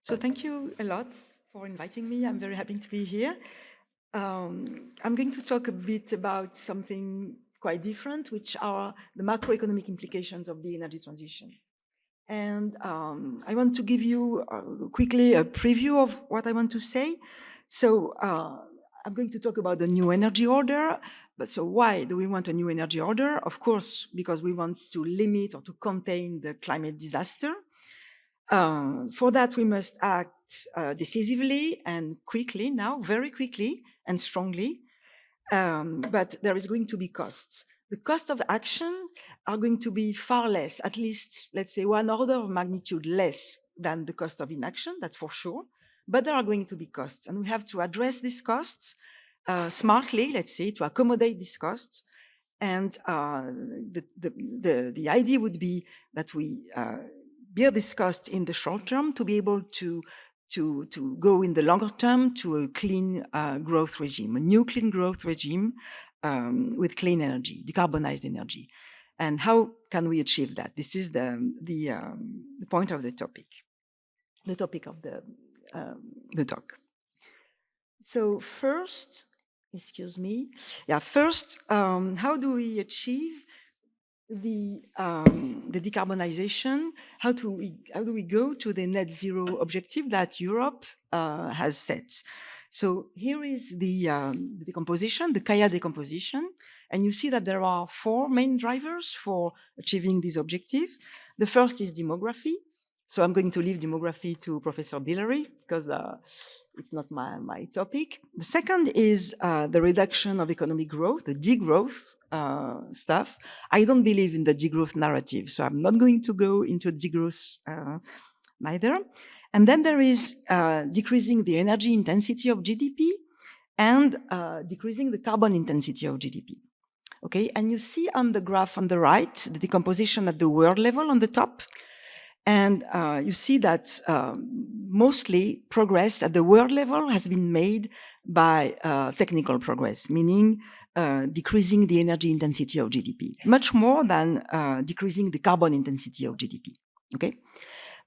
So thank you a lot for inviting me. I'm very happy to be here. I'm going to talk a bit about something quite different, which are the macroeconomic implications of the energy transition. And I want to give you quickly a preview of what I want to say. So I'm going to talk about the new energy order. But so why do we want a new energy order? Of course, because we want to limit or to contain the climate disaster. For that, we must act decisively and quickly now, very quickly and strongly. But there is going to be costs. The cost of action are going to be far less, at least, let's say, one order of magnitude less than the cost of inaction, that's for sure. But there are going to be costs, and we have to address these costs smartly, let's say, to accommodate these costs. And the idea would be that we bear this cost in the short term to be able to go in the longer term to a clean growth regime, a new clean growth regime with clean energy, decarbonized energy. And how can we achieve that? This is the point of the topic of the talk. So first, excuse me. Yeah, first, how do we achieve the decarbonization? How do we go to the net zero objective that Europe has set? So here is the decomposition, the Kaya decomposition, and you see that there are four main drivers for achieving this objective. The first is demography. So I'm going to leave demography to Professor Billary because it's not my topic. The second is the reduction of economic growth, the degrowth stuff. I don't believe in the degrowth narrative, so I'm not going to go into degrowth neither. And then there is decreasing the energy intensity of GDP and decreasing the carbon intensity of GDP. Okay, and you see on the graph on the right, the decomposition at the world level on the top. And you see that mostly progress at the world level has been made by technical progress, meaning decreasing the energy intensity of GDP, much more than decreasing the carbon intensity of GDP. Okay.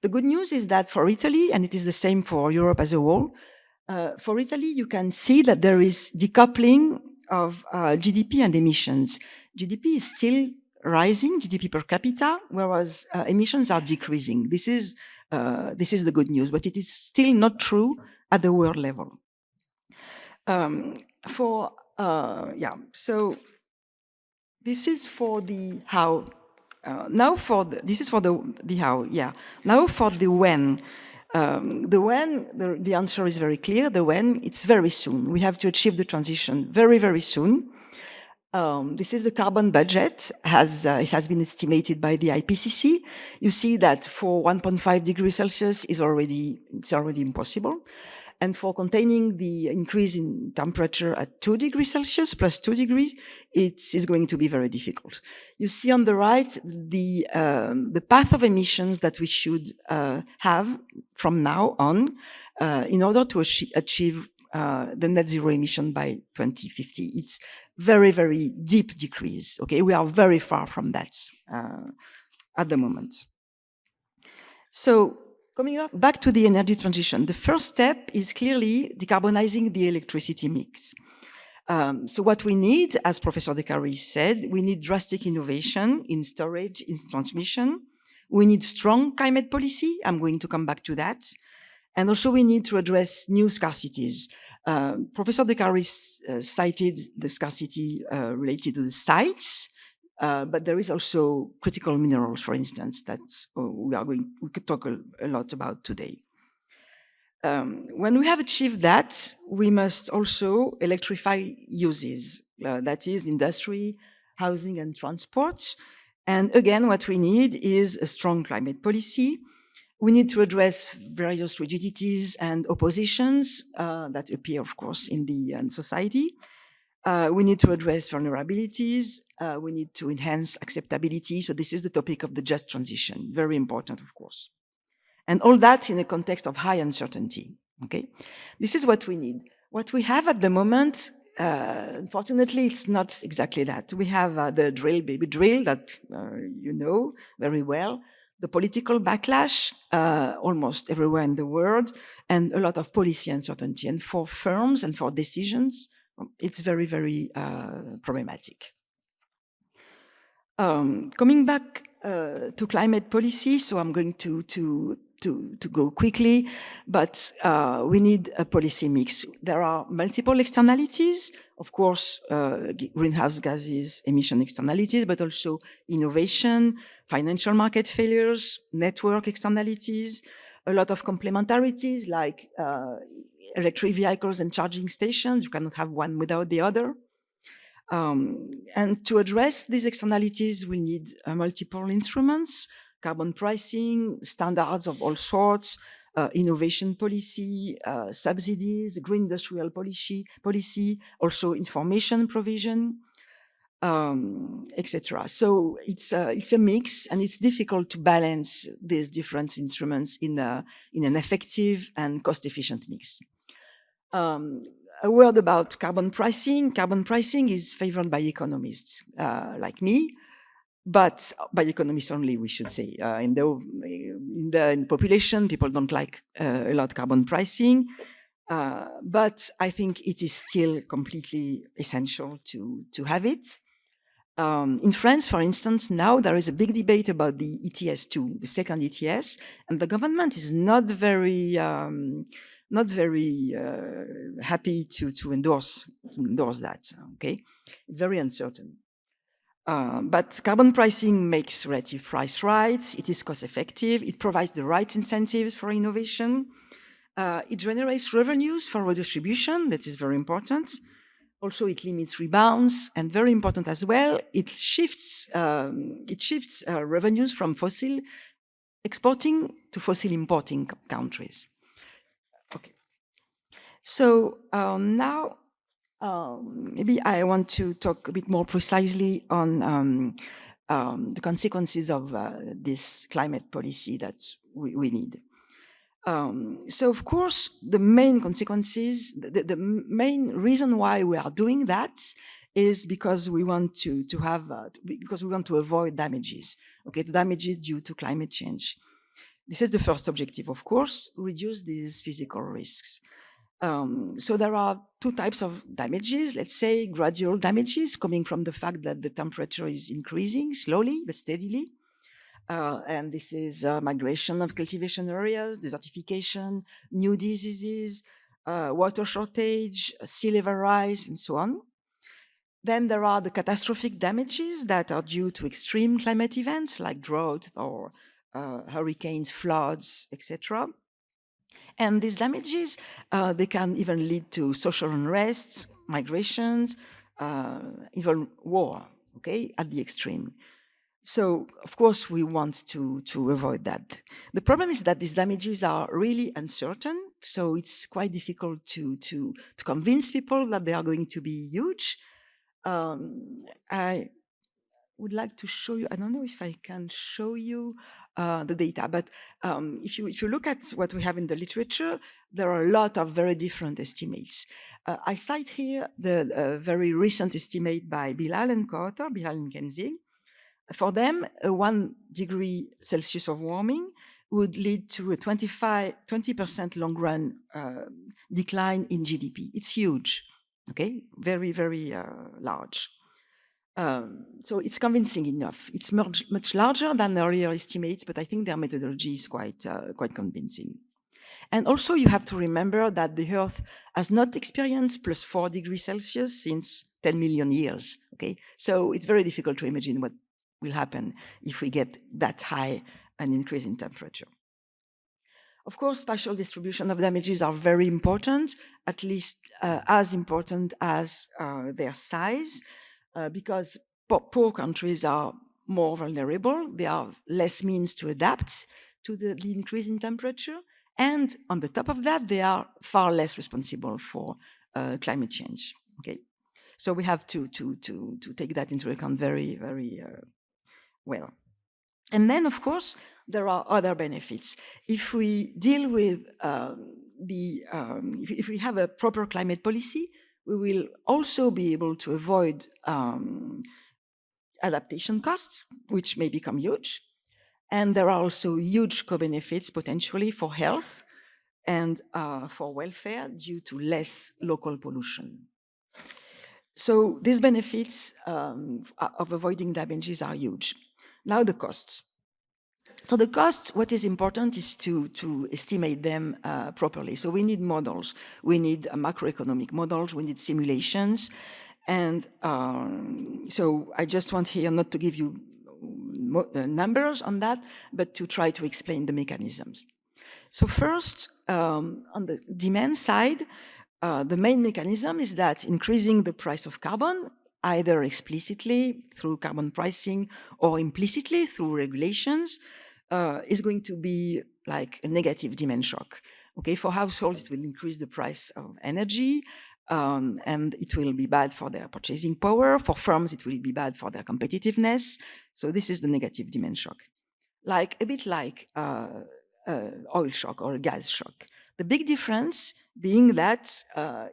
The good news is that for Italy, and it is the same for Europe as a whole, for Italy, you can see that there is decoupling of GDP and emissions. GDP is still rising, GDP per capita, whereas emissions are decreasing. This is the good news, but it is still not true at the world level. So this is for the how. This is for the how. Yeah. Now for the when. The when, the answer is very clear. The when, it's very soon. We have to achieve the transition very, very soon. This is the carbon budget. It has been estimated by the IPCC. You see that for 1.5 degrees Celsius it's already impossible. And for containing the increase in temperature at 2 degrees Celsius plus 2 degrees, it is going to be very difficult. You see on the right the path of emissions that we should have from now on in order to achieve the net zero emission by 2050. It's very, very deep decrease. Okay, we are very far from that at the moment. So coming back to the energy transition, the first step is clearly decarbonizing the electricity mix. So what we need, as Professor De Caris said, we need drastic innovation in storage, in transmission. We need strong climate policy. I'm going to come back to that. And also we need to address new scarcities. Professor De Caris cited the scarcity related to the sites, but there is also critical minerals, for instance, that we could talk a lot about today. When we have achieved that, we must also electrify uses, that is industry, housing and transport. And again, what we need is a strong climate policy. We need to address various rigidities and oppositions that appear, of course, in the society. We need to address vulnerabilities. We need to enhance acceptability. So this is the topic of the just transition, very important, of course. And all that in a context of high uncertainty, okay? This is what we need. What we have at the moment, unfortunately, it's not exactly that. We have the drill, baby drill, that you know very well. the political backlash almost everywhere in the world, and a lot of policy uncertainty. And for firms and for decisions, it's very, very problematic. Coming back to climate policy, so I'm going to go quickly, but we need a policy mix. There are multiple externalities, of course, greenhouse gases, emission externalities, but also innovation, financial market failures, network externalities, a lot of complementarities like electric vehicles and charging stations. You cannot have one without the other. And to address these externalities, we need multiple instruments, carbon pricing, standards of all sorts, innovation policy, subsidies, green industrial policy, also information provision, etc. So it's a mix, and it's difficult to balance these different instruments in an effective and cost-efficient mix. A word about carbon pricing. Carbon pricing is favored by economists like me, but by economists only, we should say. In the population, people don't like a lot carbon pricing, but I think it is still completely essential to have it. In France, for instance, now there is a big debate about the ETS2, the second ETS, and the government is not very happy to endorse that. Okay, it's very uncertain. But carbon pricing makes relative price rights. It is cost effective. It provides the right incentives for innovation. It generates revenues for redistribution. That is very important. Also, it limits rebounds, and very important as well, it shifts revenues from fossil exporting to fossil importing countries. Okay. So now maybe I want to talk a bit more precisely on the consequences of this climate policy that we need. So of course, the main consequences, the main reason why we are doing that is because we want because we want to avoid damages. Okay, the damages due to climate change. This is the first objective, of course, reduce these physical risks. So there are two types of damages, let's say gradual damages coming from the fact that the temperature is increasing slowly but steadily. And this is migration of cultivation areas, desertification, new diseases, water shortage, sea level rise, and so on. Then there are the catastrophic damages that are due to extreme climate events like drought or hurricanes, floods, etc. And these damages, they can even lead to social unrest, migrations, even war, okay, at the extreme. So, of course, we want to avoid that. The problem is that these damages are really uncertain, so it's quite difficult to convince people that they are going to be huge. I would like to show you, I don't know if I can show you the data, but if you look at what we have in the literature, there are a lot of very different estimates. I cite here the very recent estimate by Bilal and co-author, Bilal and Kenzie. For them, a 1 degree Celsius of warming would lead to a 20% long-run decline in GDP. It's huge, okay? Very, very large. So it's convincing enough. It's much larger than earlier estimates, but I think their methodology is quite convincing. And also you have to remember that the Earth has not experienced plus 4 degrees Celsius since 10 million years, okay? So it's very difficult to imagine what will happen if we get that high an increase in temperature. Of course, spatial distribution of damages are very important, at least as important as their size, because poor countries are more vulnerable. They have less means to adapt to the increase in temperature. And on the top of that, they are far less responsible for climate change. Okay, so we have to take that into account very, very well. And then, of course, there are other benefits. If we deal with if we have a proper climate policy, we will also be able to avoid adaptation costs, which may become huge. And there are also huge co-benefits potentially for health and for welfare due to less local pollution. So these benefits of avoiding damages are huge. Now the costs. So the costs, what is important is to estimate them properly. So we need models. We need macroeconomic models. We need simulations. And so I just want here not to give you numbers on that, but to try to explain the mechanisms. So first, on the demand side, the main mechanism is that increasing the price of carbon, either explicitly through carbon pricing or implicitly through regulations, is going to be like a negative demand shock. Okay, for households, it will increase the price of energy, and it will be bad for their purchasing power. For firms, it will be bad for their competitiveness. So this is the negative demand shock. Like a bit like oil shock or gas shock. The big difference being that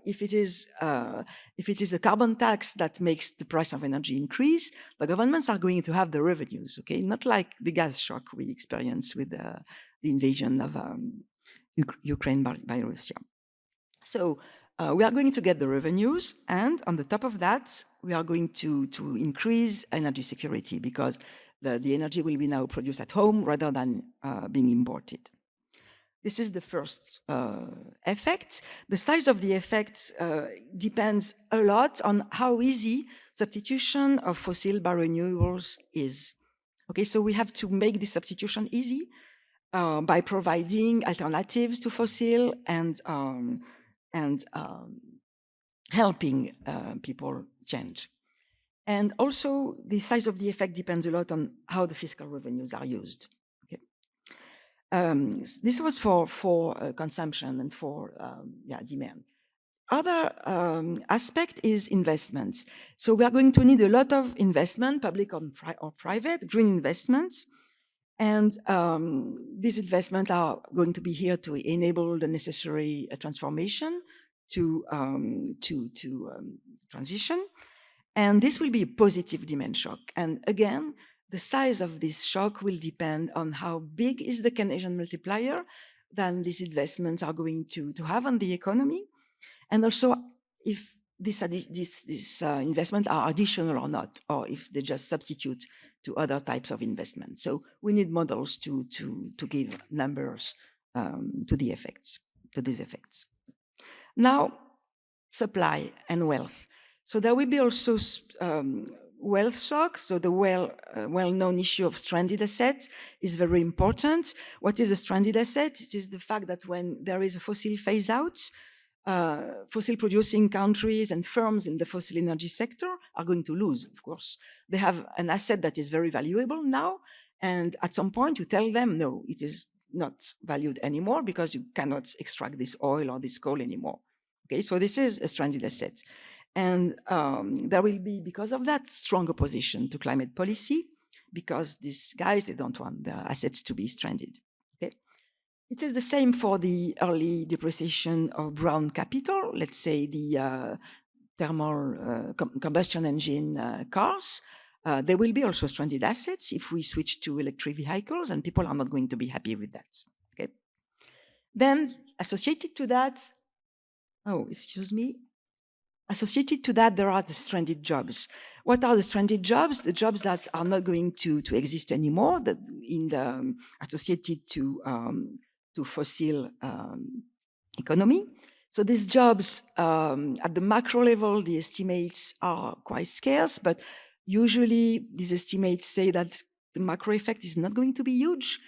if it is a carbon tax that makes the price of energy increase, the governments are going to have the revenues, okay? Not like the gas shock we experienced with the invasion of Ukraine by Russia. So we are going to get the revenues, and on the top of that, we are going to increase energy security because the energy will be now produced at home rather than being imported. This is the first effect. The size of the effect depends a lot on how easy substitution of fossil by renewables is. Okay, so we have to make this substitution easy by providing alternatives to fossil and helping people change. And also, the size of the effect depends a lot on how the fiscal revenues are used. Okay. This was for consumption and for demand. Other aspect is investment. So we are going to need a lot of investment, public or private, green investments. And these investments are going to be here to enable the necessary transformation to transition. And this will be a positive demand shock. And again, the size of this shock will depend on how big is the Keynesian multiplier that these investments are going to have on the economy. And also if these investments are additional or not, or if they just substitute to other types of investment. So we need models to give numbers to the effects, to these effects. Now, supply and wealth. So there will be also wealth shock. So the well-known issue of stranded assets is very important. What is a stranded asset? It is the fact that when there is a fossil phase out, fossil producing countries and firms in the fossil energy sector are going to lose, of course. They have an asset that is very valuable now, and at some point you tell them, no, it is not valued anymore because you cannot extract this oil or this coal anymore. Okay, so this is a stranded asset. And there will be, because of that, strong opposition to climate policy, because these guys, they don't want their assets to be stranded. Okay. It is the same for the early depreciation of brown capital, let's say the thermal combustion engine cars. There will be also stranded assets if we switch to electric vehicles, and people are not going to be happy with that. Okay. Then associated to that, associated to that, there are the stranded jobs. What are the stranded jobs? The jobs that are not going to exist anymore, that associated to fossil economy. So these jobs, at the macro level, the estimates are quite scarce, but usually these estimates say that the macro effect is not going to be huge.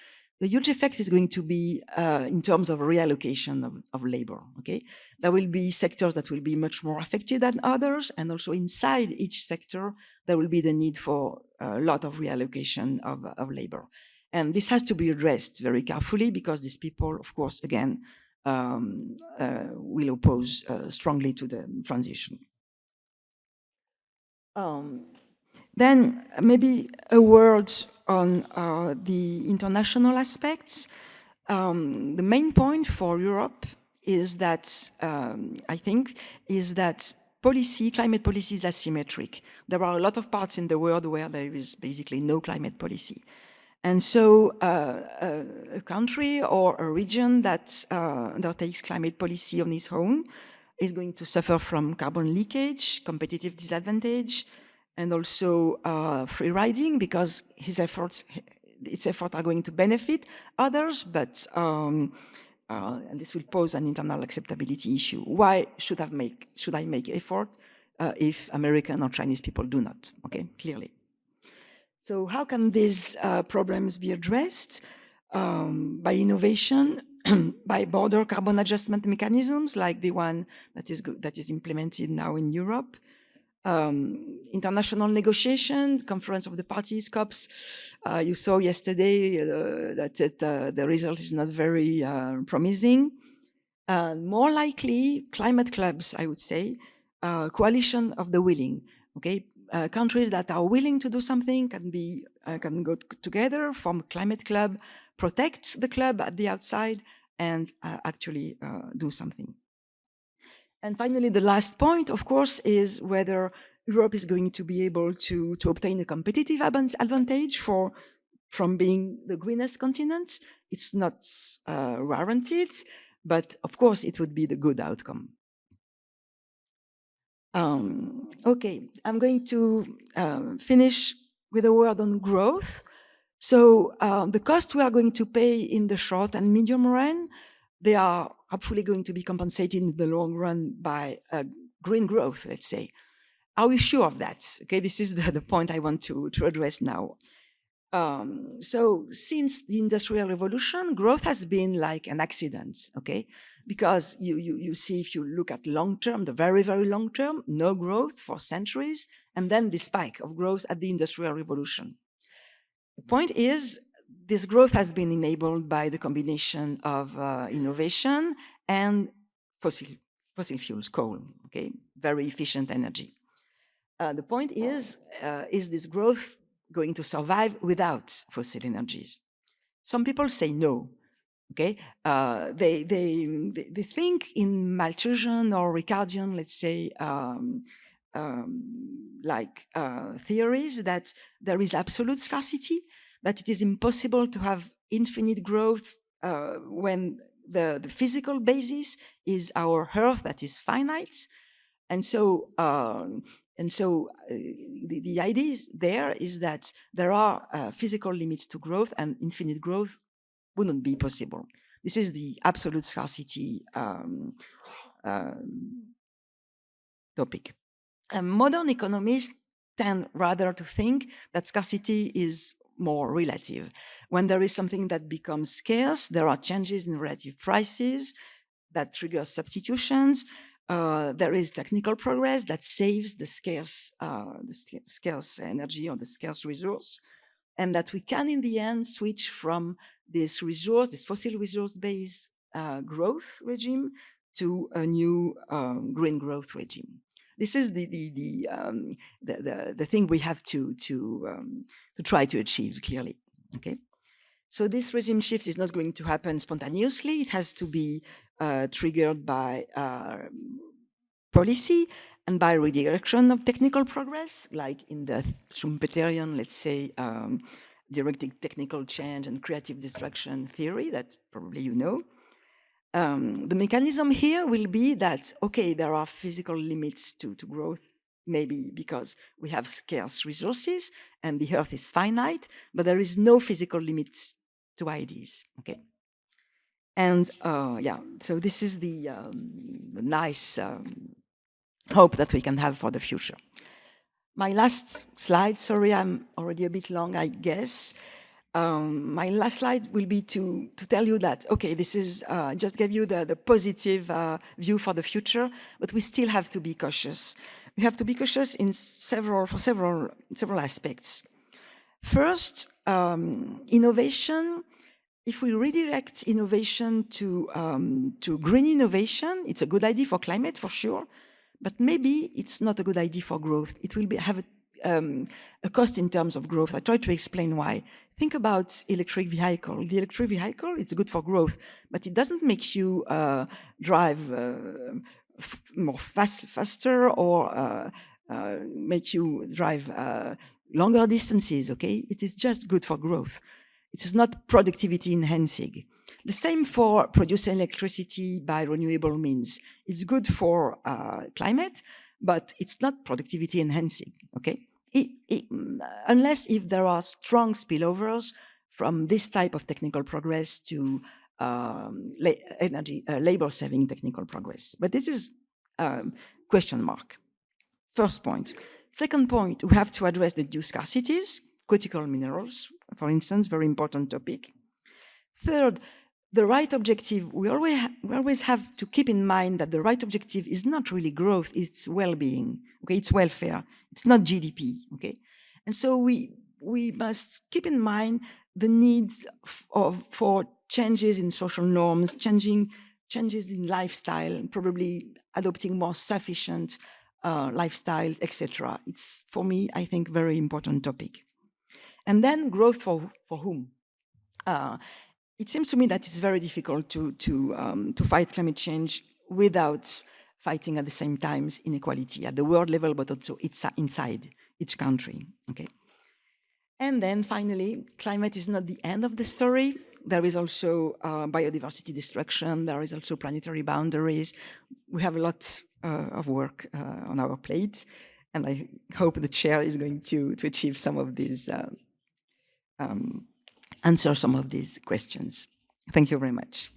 The huge effect is going to be in terms of reallocation of labor, okay? There will be sectors that will be much more affected than others, and also inside each sector, there will be the need for a lot of reallocation of labor. And this has to be addressed very carefully because these people, of course, again, will oppose strongly to the transition. Then maybe a word on the international aspects. The main point for Europe is that, I think, is that climate policy is asymmetric. There are a lot of parts in the world where there is basically no climate policy. And so a country or a region that undertakes climate policy on its own is going to suffer from carbon leakage, competitive disadvantage, and also free riding, because its efforts are going to benefit others, but and this will pose an internal acceptability issue. Why should I make effort if American or Chinese people do not? Okay, clearly. So how can these problems be addressed? By innovation, by border carbon adjustment mechanisms like the one that is implemented now in Europe. International negotiation, conference of the parties, COPs. You saw yesterday that the result is not very promising. More likely, climate clubs, I would say, coalition of the willing. Okay, countries that are willing to do something can go together, form a climate club, protect the club at the outside, and actually do something. And finally, the last point, of course, is whether Europe is going to be able to obtain a competitive advantage from being the greenest continent. It's not warranted, but of course, it would be the good outcome. Okay, I'm going to finish with a word on growth. So the cost we are going to pay in the short and medium run, they are hopefully going to be compensated in the long run by green growth, let's say. Are we sure of that? Okay, this is the point I want to address now. So since the Industrial Revolution, growth has been like an accident, okay? Because you see, if you look at long term, the very, very long term, no growth for centuries, and then the spike of growth at the Industrial Revolution. The point is, this growth has been enabled by the combination of innovation and fossil fuels, coal, okay? Very efficient energy. The point is this growth going to survive without fossil energies? Some people say no. Okay, they think in Malthusian or Ricardian, let's say, theories that there is absolute scarcity, that it is impossible to have infinite growth when the physical basis is our Earth that is finite, and so. The idea there is that there are physical limits to growth, and infinite growth wouldn't be possible. This is the absolute scarcity topic. Modern economists tend rather to think that scarcity is more relative. When there is something that becomes scarce, there are changes in relative prices that trigger substitutions. There is technical progress that saves the scarce energy or the scarce resource, and that we can, in the end, switch from this fossil resource-based growth regime to a new green growth regime. This is the thing we have to try to achieve clearly. Okay. So this regime shift is not going to happen spontaneously. It has to be triggered by policy and by redirection of technical progress, like in the Schumpeterian, let's say, directed technical change and creative destruction theory that probably you know. The mechanism here will be that, okay, there are physical limits to growth, maybe because we have scarce resources and the Earth is finite, but there is no physical limits to ideas, okay? And yeah, so this is the nice hope that we can have for the future. My last slide, sorry, I'm already a bit long, I guess. My last slide will be to tell you that, okay, this is, just gave you the positive view for the future, but we still have to be cautious. We have to be cautious in several aspects. First, innovation. If we redirect innovation to green innovation, it's a good idea for climate, for sure, but maybe it's not a good idea for growth. It will have a cost in terms of growth. I try to explain why. Think about electric vehicle. The electric vehicle, it's good for growth, but it doesn't make you drive faster or make you drive longer distances, okay? It is just good for growth. It is not productivity enhancing. The same for producing electricity by renewable means. It's good for climate, but it's not productivity enhancing, okay? Unless if there are strong spillovers from this type of technical progress to labor-saving technical progress. But this is question mark. First point. Second point, we have to address the due scarcities, critical minerals, for instance, very important topic. Third, the right objective, we always have to keep in mind that the right objective is not really growth, it's well-being, okay? It's welfare, it's not GDP, okay? And so we must keep in mind the needs for changes in social norms, changes in lifestyle, probably adopting more sufficient lifestyle, etc. It's, for me, I think, very important topic. And then growth for whom? It seems to me that it's very difficult to fight climate change without fighting at the same time inequality at the world level, but also inside each country, okay? And then finally, climate is not the end of the story. There is also biodiversity destruction. There is also planetary boundaries. We have a lot of work on our plate, and I hope the chair is going to achieve some of these, answer some of these questions. Thank you very much.